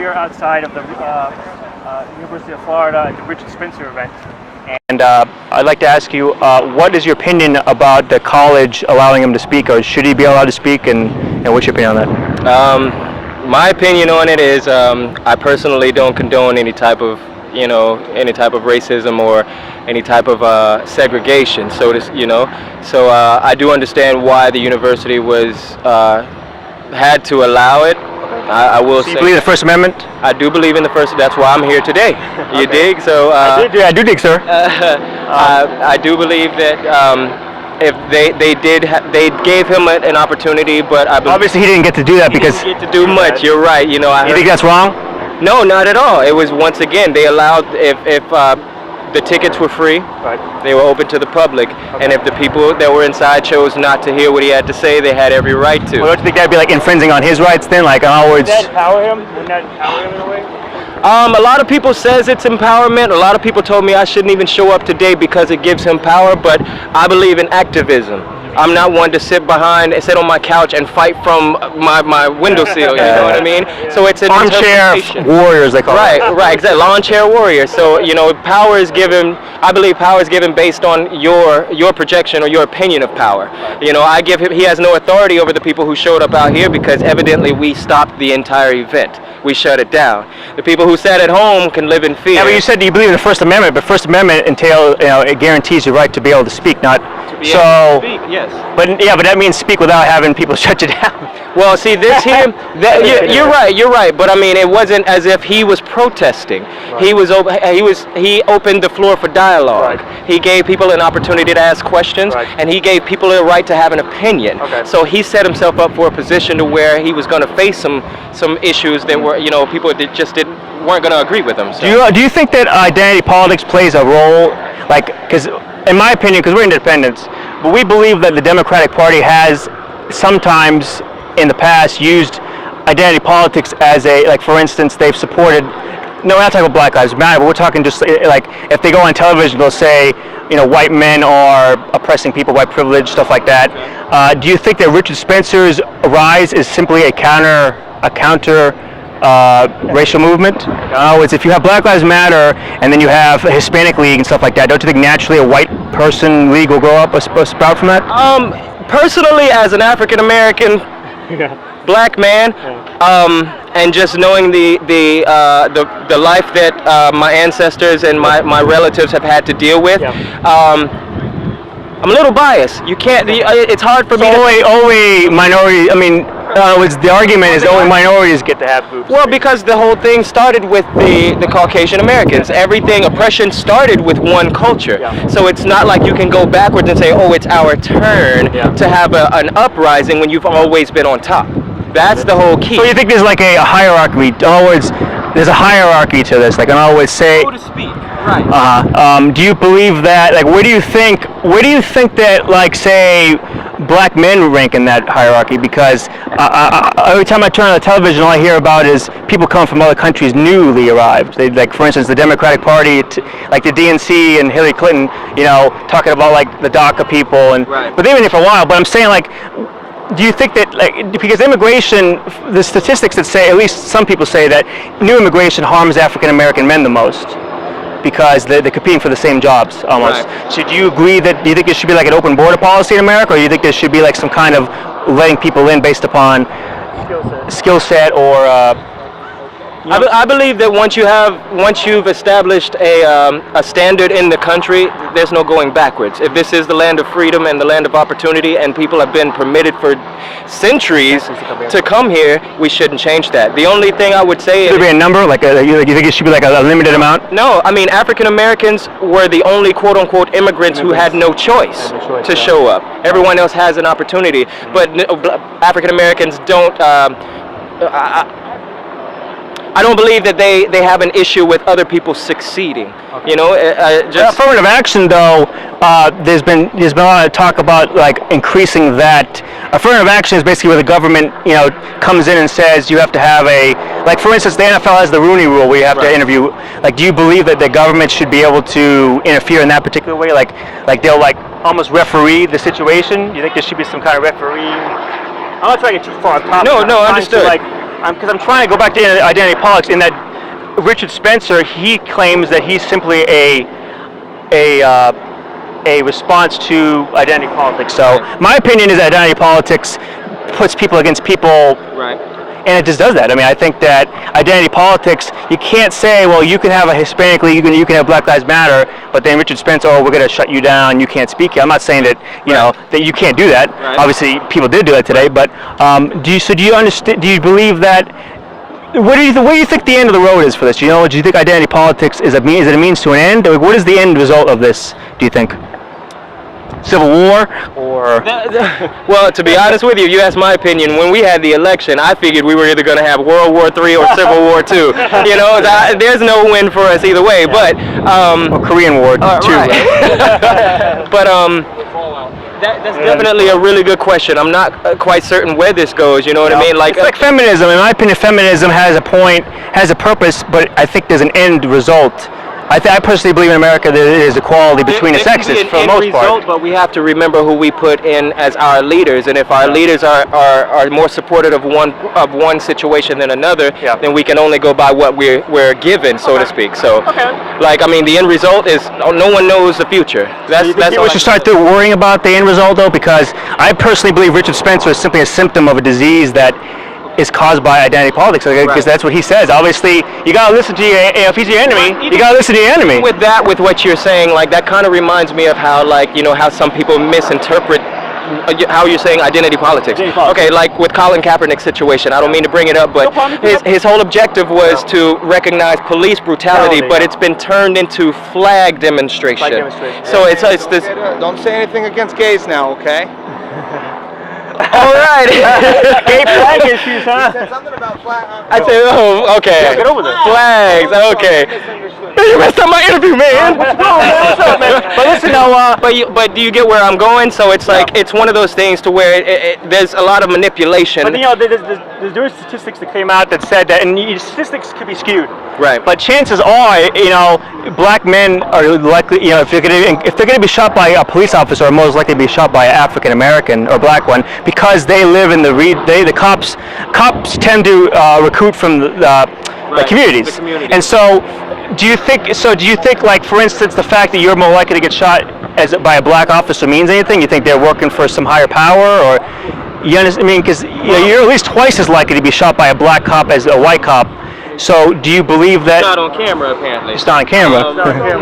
here outside of the University of Florida at the Richard Spencer event. And I'd like to ask you, what is your opinion about the college allowing him to speak, or should he be allowed to speak, and what's your opinion on that? My opinion on it is I personally don't condone any type of racism or any type of segregation. So I do understand why the university was had to allow it. I will say. Do you believe in the First Amendment? I do believe in the First. That's why I'm here today. You dig? So I do dig, sir. I do believe that if they gave him an opportunity, but I believe obviously he didn't get to do that because he didn't get to do much. You're right. You think that's wrong? No, not at all. It was, once again, they allowed, if the tickets were free, they were open to the public, and if the people that were inside chose not to hear what he had to say, they had every right to. Well, don't you think that'd be like infringing on his rights then? Like, in other words, would that empower him? Wouldn't that empower him in a way? A lot of people says it's empowerment. A lot of people told me I shouldn't even show up today because it gives him power, but I believe in activism. I'm not one to sit sit on my couch and fight from my windowsill, you know what I mean? So it's an armchair warriors, they call it. Right, exactly, armchair warrior. So, power is given, I believe power is given based on your projection or your opinion of power. He has no authority over the people who showed up out here because evidently we stopped the entire event. We shut it down. The people who sat at home can live in fear. Yeah, but you said you believe in the First Amendment, but First Amendment entails, it guarantees your right to be able to speak, not to be able to speak, yes. But that means speak without having people shut you down. Well, see, this here, you're right. But I mean, it wasn't as if he was protesting. Right. He opened the floor for dialogue. Right. He gave people an opportunity to ask questions, and he gave people a right to have an opinion. Okay. So he set himself up for a position to where he was going to face some issues that were, people that just weren't going to agree with him. So. Do you think that identity politics plays a role? Like, because in my opinion, because we're independents, but we believe that the Democratic Party has sometimes in the past used identity politics as for instance, they've supported, no, we're not talking about Black Lives Matter, but we're talking just like if they go on television, they'll say, white men are oppressing people, white privilege, stuff like that. Do you think that Richard Spencer's rise is simply a counter racial movement? If you have Black Lives Matter and then you have a Hispanic League and stuff like that, don't you think naturally a white person league will grow up, a sprout from that? Personally, as an African American black man, and just knowing the life that my ancestors and my relatives have had to deal with, I'm a little biased. You can't. It's hard for me. Only minority. I mean, the argument is only minorities get to have groups. Well, because the whole thing started with the Caucasian Americans. Oppression started with one culture. Yeah. So it's not like you can go backwards and say, oh, it's our turn to have an uprising when you've always been on top. That's the whole key. So you think there's like a hierarchy? In other words, there's a hierarchy to this. Like, in other words, say. So to speak. Right. Do you believe that? Like, where do you think that, like, say, black men rank in that hierarchy? Because every time I turn on the television, all I hear about is people come from other countries newly arrived. They, like, for instance, the Democratic Party, like the DNC and Hillary Clinton, talking about like the DACA people, but they've been here for a while. But I'm saying, like, do you think that, because immigration, the statistics that say, at least some people say that new immigration harms African American men the most because they're competing for the same jobs almost. Right. So do you agree do you think there should be like an open border policy in America, or do you think there should be like some kind of letting people in based upon skill set or I believe that once you've established a standard in the country, there's no going backwards. If this is the land of freedom and the land of opportunity, and people have been permitted for centuries to come here, we shouldn't change that. The only thing I would say should there be a number? Like, you think it should be like a limited amount? No, I mean, African Americans were the only quote-unquote immigrants who had no choice to show up. Everyone else has an opportunity, but African Americans don't. I don't believe that they have an issue with other people succeeding. Okay. Just affirmative action, though. There's been a lot of talk about like increasing that. Affirmative action is basically where the government, comes in and says you have to have like for instance, the NFL has the Rooney Rule where you have to interview. Like, do you believe that the government should be able to interfere in that particular way? Like they'll like almost referee the situation. You think there should be some kind of referee? I'm not trying to get too far off topic. No, understood. because I'm trying to go back to identity politics. In that Richard Spencer, he claims that he's simply a response to identity politics. So my opinion is that identity politics puts people against people. Right. And it just does that. I mean, I think that identity politics, you can't say, well, you can have a Hispanic League, you can have Black Lives Matter, but then Richard Spencer, oh, we're going to shut you down, you can't speak. I'm not saying that, you know, that you can't do that. Right. Obviously, people did do that today, but do you understand? Do you believe that? What do you think the end of the road is for this? Do you think identity politics is it a means to an end? Or what is the end result of this? Do you think? Civil War, or? Well, to be honest with you, you asked my opinion. When we had the election, I figured we were either going to have World War III or Civil War II. You know, there's no win for us either way. But or Korean War too. Right. But that's definitely a really good question. I'm not quite certain where this goes. You know what I mean? It's like feminism. In my opinion, feminism has a point, has a purpose, but I think there's an end result. I personally believe in America that there is equality between the sexes for the most part. But we have to remember who we put in as our leaders, and if our leaders are more supportive of one situation than another, then we can only go by what we're given, so to speak. So, like, I mean, the end result is no one knows the future. That's we should start worrying about the end result, though, because I personally believe Richard Spencer is simply a symptom of a disease that is caused by identity politics, because that's what he says. Obviously, you gotta listen to if he's your enemy, you gotta listen to your enemy. With what you're saying, like, that kind of reminds me of how, like, you know, how some people misinterpret how you're saying identity politics. Okay, like with Colin Kaepernick's situation, I don't mean to bring it up, but his whole objective was to recognize police brutality, but it's been turned into flag demonstration. So it's this. Don't say anything against gays now, okay? All right. Gay flag issues, huh? Said something about flag. I said, oh, okay. Yeah, get over there. Flags, okay. You messed up my interview, man. What's wrong, man? What's up, man? But listen, now, but do you get where I'm going? So it's like it's one of those things to where there's a lot of manipulation. But you know, there's statistics that came out that said that, and statistics could be skewed. Right. But chances are, you know, black men are likely, you know, if they're going to be shot by a police officer, are most likely to be shot by an African American or black one, because they live in the cops tend to recruit from the communities. And so, do you think, like, for instance, the fact that you're more likely to get shot by a black officer means anything? You think they're working for some higher power, or you understand? I mean, because you're at least twice as likely to be shot by a black cop as a white cop. So, do you believe that? It's not on camera, apparently. It's not on camera.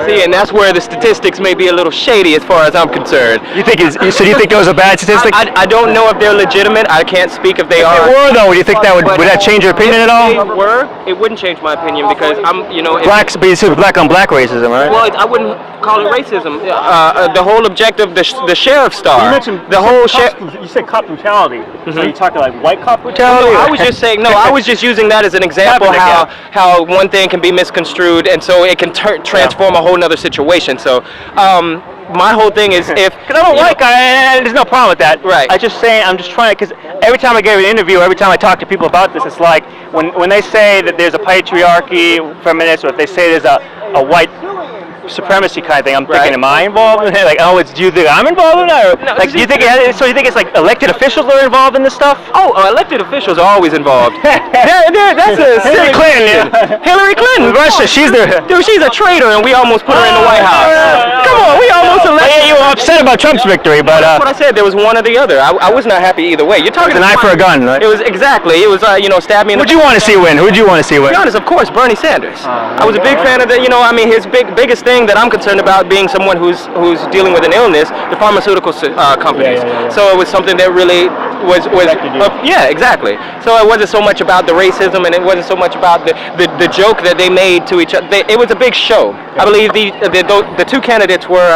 See, and that's where the statistics may be a little shady, as far as I'm concerned. So, do you think those are bad statistics? I don't know if they're legitimate. I can't speak if they are. If they were, though, do you think would that change your opinion at all? If they were, it wouldn't change my opinion, because I'm, you know. But you said black on black racism, right? Well, I wouldn't call it racism. The whole objective, the sheriff star. You mentioned you said cop brutality. So you talking like white cop brutality? No, I was just saying. No, I was just using that as an example how one thing can be misconstrued, and so it can transform a whole nother situation. So, my whole thing is because I don't like, and there's no problem with that. Right. I'm just trying, because every time I give an interview, every time I talk to people about this, it's like when they say that there's a patriarchy, feminist, or if they say there's a white supremacy kind of thing, I'm thinking, am I involved in it? Like, do you think I'm involved in it? Or, no, like, do you think it's like elected officials that are involved in this stuff? Oh, elected officials are always involved. That's Hillary Clinton. Hillary Clinton. Russia, she's a traitor, and we almost put her in the White House. Come on, we almost elected. Yeah, you were upset about Trump's victory, but that's what I said. There was one or the other. I was not happy either way. You're talking an eye for a gun, right? It was exactly. It was stab me in the. Who'd you want to see win? Who'd you want to see win? To be honest, of course, Bernie Sanders. I was a big fan of the. I mean, his biggest thing that I'm concerned about, being someone who's dealing with an illness, the pharmaceutical companies. So it was something that really was exactly. So it wasn't so much about the racism, and it wasn't so much about the joke that they made to each other. It was a big show. I believe the two candidates were.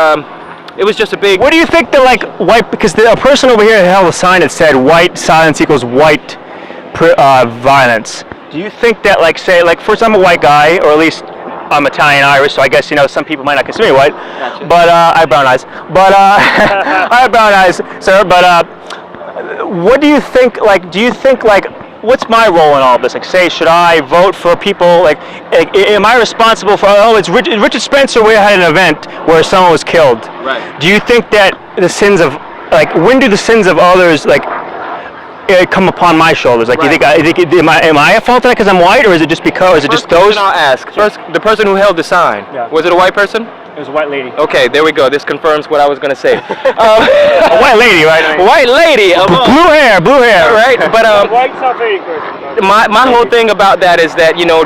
It was just a big. What do you think the white? Because a person over here held a sign that said "white silence equals white violence." Do you think that, first, I'm a white guy, or at least I'm Italian Irish, so I guess some people might not consider me white. Gotcha. But I have brown eyes. But I have brown eyes, sir. But what do you think? What's my role in all of this? Should I vote for people? Am I responsible for? Oh, it's Richard Spencer. We had an event where someone was killed. Right. Do you think that the sins of when do the sins of others come upon my shoulders? Like, Right. am I at fault of that because I'm white, or is it just because, is it just those? I'll ask. First, the person who held the sign, Yeah. was it a white person? It was a white lady. Okay, there we go. This confirms what I was going to say. A white lady, right? I mean, White lady. blue hair, Right, but white South Asian person. my whole thing about that is that, you know,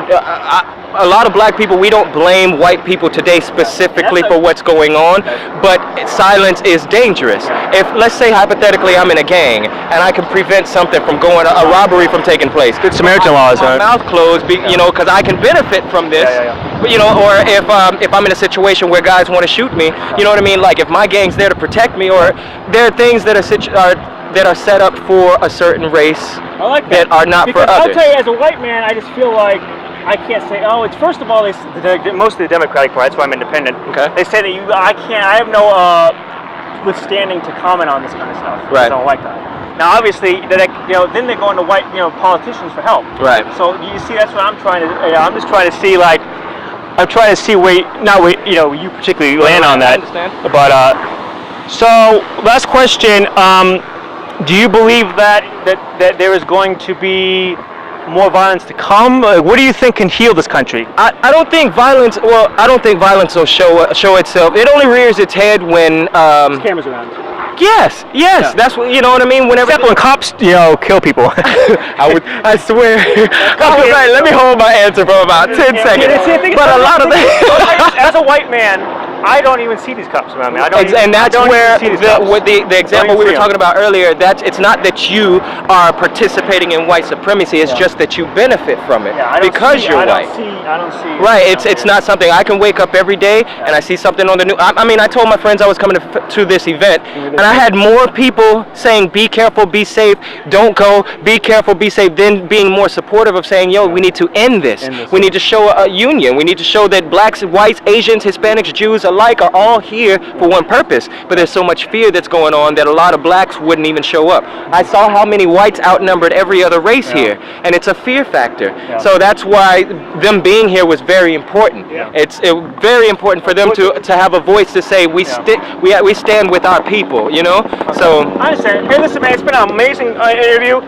a lot of black people, we don't blame white people today specifically for what's going on, but silence is dangerous. If, let's say hypothetically, I'm in a gang and I can prevent something from going, a robbery from taking place. Good Samaritan laws, my right? mouth closed, you know, because I can benefit from this. But, you know, or if I'm in a situation where guys want to shoot me, you know what I mean? Like if my gang's there to protect me, or there are things that are set up for a certain race I like that are not because for others. I'll tell you, as a white man, I just feel like I can't say, oh, it's first of all, Most of the Democratic Party, that's why I'm independent. Okay. They say that I have no withstanding to comment on this kind of stuff. Right. I don't like that. Now, obviously, then they're going to white, politicians for help. Right. So you see, that's what I'm trying to. I'm just trying to see, like, I'm trying to see where you particularly land on that. I understand. But so last question. Do you believe that there is going to be more violence to come? What do you think can heal this country? I don't think violence. Well, I don't think violence will show itself. It only rears its head when. cameras around. Yes. Yeah. That's what, you know what I mean. Whenever Except when cops, kill people. I swear. All right, let me hold my answer for about 10 seconds. But a lot of As a white man, I don't even see these cops around me. and that's where the example we were see 'em. talking about earlier, it's not that you are participating in white supremacy, it's just that you benefit from it because you're white. I don't see. Right, it's not something I can wake up every day and I see something on the news. I mean, I told my friends I was coming to this event, and I had more people saying, be careful, be safe, don't go, be careful, be safe, than being more supportive of saying, yo, we need to end this. We need to show a union. We need to show that blacks, whites, Asians, Hispanics, Jews alike are all here for one purpose. But there's so much fear that's going on that a lot of blacks wouldn't even show up. I saw how many whites outnumbered every other race here, and it's a fear factor. So that's why them being here was very important. It's very important for them to have a voice to say we stand with our people, you know. So I understand. Hey, listen, man, it's been an amazing interview.